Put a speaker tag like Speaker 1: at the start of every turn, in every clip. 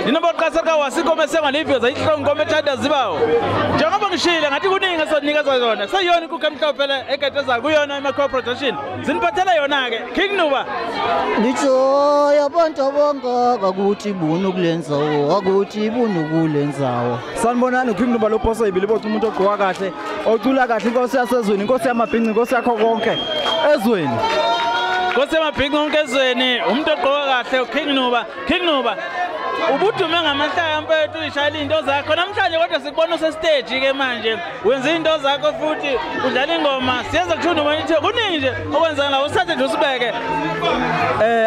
Speaker 1: Inoba qasaka wasikome sengaliveza ihlongome ethanda zibawo. Njengoba ngishile ngathi kuningi esonikezwa yona. Sayona inkukhu emhlophe le egeteza kuyona iMaskandi production. Ziniphathela yona ke. King Nuba.
Speaker 2: Ngithi yabantu bonke akuthi ibunu kulenzawo, akuthi ibunu kulenzawo.
Speaker 3: Sanibonani King Nuba lo poso ibili bothi umuntu ogqoka kahle, ocula kahle inkosi yasezweni, inkosi yamabhinci, inkosi yakho konke ezweni.
Speaker 1: Inkosi yamabhinci konke ezweni, umuntu ogqoka kahle King Nuba. King Nuba. Ubudume ngamahlaya mfethu ishayila into zakho namhlanje kodwa sikubona usestage ke manje wenza into zakho futhi udlala ingoma siyenza kuthuna manje kuningi nje okwenza la usathe nje usibeke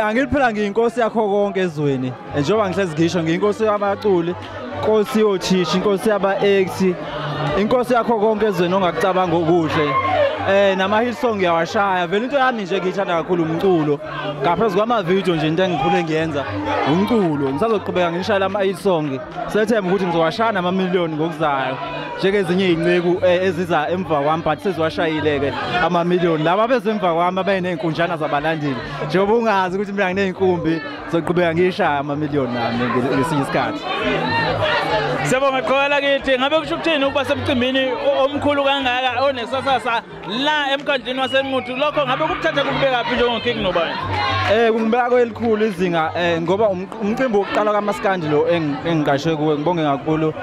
Speaker 3: angiliphela ngiyinkosi yakho konke ezweni njengoba ngihlezi ngisho ngiyinkosi yabaculi inkosi yothisha inkosi yaba-ex inkosi yakho konke ezweni ongakucabanga okuhle nama hit song yawashaya vele into yami nje ngiyithanda kakhulu umculo ngaphezu kwama-video nje into engikhule ngiyenza umculo ngisazoqhubeka ngishayela ama-hit song sethemba ukuthi ngizowashaya nama-million ngokuzayo njengezinye iy'nceku eziza emva kwami but seziwashayile-ke ama-million laba beze emva kwami abayeney'nkunjana zabalandeli njengoba ungazi ukuthi mina nginey'nkumbi zoqhubeka ngiyishaya ama-million nami ngesinye isikhathi.
Speaker 1: Siyabonga qhawela kithi ngabe kusho ukuthini ukuba semcimbini omkhulu kangaka onesasasa la emkhandlini waseNquthu lokho ngabe kukuthatha kubeka phi njengo-King Nuba?
Speaker 3: Kungibeka kwelikhulu izinga ngoba umcimbi wokuqala kaMaskandi lo engiqashwe kuwe ngibonge kakhulu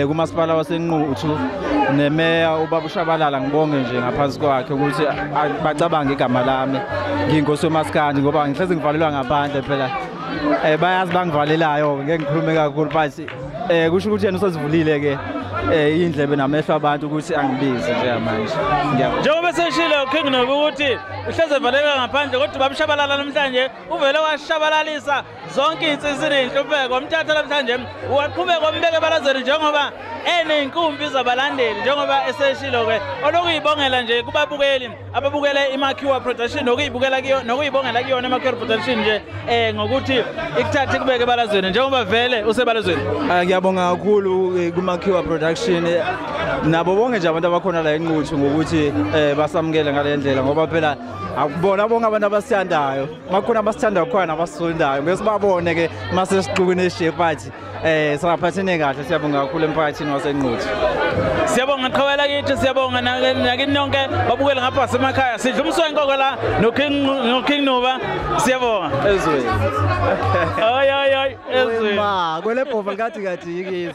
Speaker 3: kumasipala waseNquthu nemeya ubaba uShabalala ngibonge nje ngaphansi kwakhe ukuthi bacabange igama lami ngiyinkosi yoMaskandi ngoba ngihlezi ngivalelwa ngaphandle phela bayazi bangivalelayo ngeke ngikhulume kakhulu but kusho ukuthi yena usazivulile ke indlebe namehlo abantu ukuthi angibize nje manje.
Speaker 1: Njengoba seshilo King Nuba ukuthi uhleze evaleka ngaphandle kodwa babishabalala namhlanje uvele washabalalisa zonke insizini nenhlupeko umthatha namhlanje waqhubeka umbeke balazweni njengoba eney'nkumbi zabalandeli njengoba eseshilo ke olokuyibongela nje kubabukeli ababukele iMaskandi production nokuyibukela kiyo nokuyibongela kuyona iMaskandi production nje ngokuthi ikuthathe kubeke balazweni njengoba vele usebalazweni.
Speaker 3: Ngiyabonga kakhulu kuMaskandi production nabo bonke nje abantu abakhona la eNquthu ngokuthi basamukele ngale ndlela ngoba phela akubona bonke abantu abasithandayo makhona abasithandayo khona abasondayo ngeke sibabone ke mase siqhubene neshepherd singaphathene kahle. Siyabonga kakhulu emphakathini waseNquthu.
Speaker 1: Siyabonga qhawela kithi siyabonga nakini nonke babukele ngapha wasemakhaya sidla umswenkoko la no-King Nuba siyabonga
Speaker 3: ezweni
Speaker 1: ay ezweni
Speaker 3: ma kwele bhova likathi yikisi.